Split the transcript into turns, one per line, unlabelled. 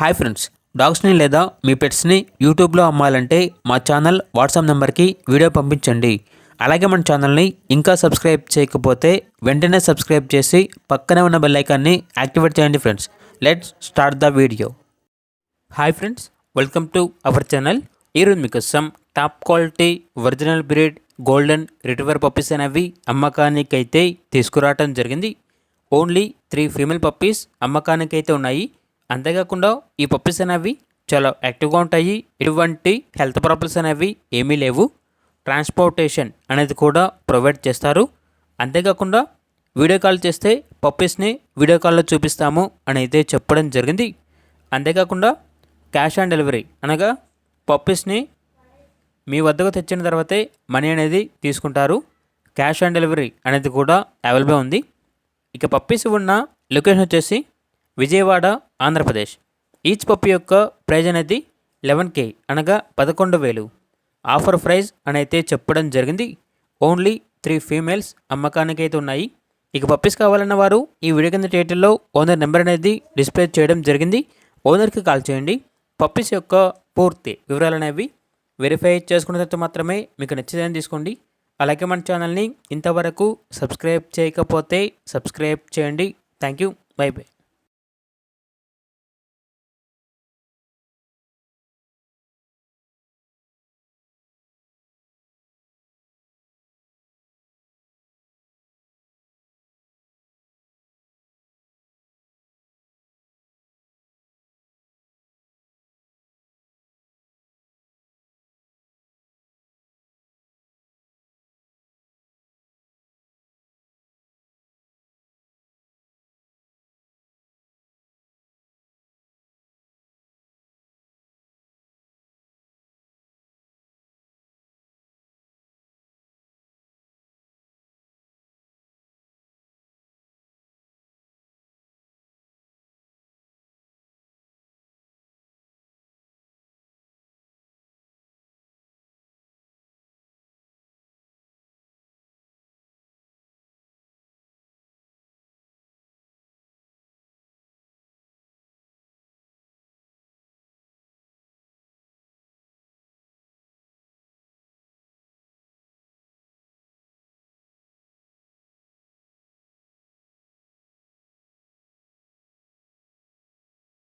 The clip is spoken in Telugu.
హాయ్ ఫ్రెండ్స్, డాగ్స్ని లేదా మీ పెట్స్ని యూట్యూబ్లో అమ్మాలంటే మా ఛానల్ వాట్సాప్ నెంబర్కి వీడియో పంపించండి. అలాగే మన ఛానల్ని ఇంకా సబ్స్క్రైబ్ చేయకపోతే వెంటనే సబ్స్క్రైబ్ చేసి పక్కనే ఉన్న బెల్ ఐకాన్ని యాక్టివేట్ చేయండి friends. Let's start the video. Hi friends, welcome to our channel. ఈరోజు మీకోసం top quality original breed golden retriever puppies అనేవి అమ్మకానికి అయితే తీసుకురావడం జరిగింది. ఓన్లీ 3 ఫీమేల్ పప్పీస్ అమ్మకానికి అయితే ఉన్నాయి. అంతేకాకుండా ఈ పప్పీస్ అనేవి చాలా యాక్టివ్గా ఉంటాయి. ఎటువంటి హెల్త్ ప్రాబ్లమ్స్ అనేవి ఏమీ లేవు. ట్రాన్స్పోర్టేషన్ అనేది కూడా ప్రొవైడ్ చేస్తారు. అంతేకాకుండా వీడియో కాల్ చేస్తే పప్పీస్ని వీడియో కాల్లో చూపిస్తాము అని అయితే చెప్పడం జరిగింది. అంతేకాకుండా క్యాష్ ఆన్ డెలివరీ అనగా పప్పీస్ని మీ వద్దకు తెచ్చిన తర్వాతే మనీ అనేది తీసుకుంటారు. క్యాష్ ఆన్ డెలివరీ అనేది కూడా అవైలబుల్ ఉంది. ఇక పప్పీస్ ఉన్న లొకేషన్ వచ్చేసి విజయవాడ, ఆంధ్రప్రదేశ్. ఈచ్ పప్పీ యొక్క ప్రైజ్ అనేది 11K అనగా 11,000 ఆఫర్ ప్రైజ్ అని అయితే చెప్పడం జరిగింది. ఓన్లీ 3 ఫీమేల్స్ అమ్మకానికి అయితే ఉన్నాయి. ఇక పప్పీస్ కావాలన్న వారు ఈ వీడియో కింద టైటిల్లో ఓనర్ నెంబర్ అనేది డిస్ప్లే చేయడం జరిగింది. ఓనర్కి కాల్ చేయండి. పప్పీస్ యొక్క పూర్తి వివరాలు అనేవి వెరిఫై చేసుకున్న తర్వాత మాత్రమే మీకు నచ్చిదని తీసుకోండి. అలాగే మన ఛానల్ని ఇంతవరకు సబ్స్క్రైబ్ చేయకపోతే సబ్స్క్రైబ్ చేయండి. Thank you. By by.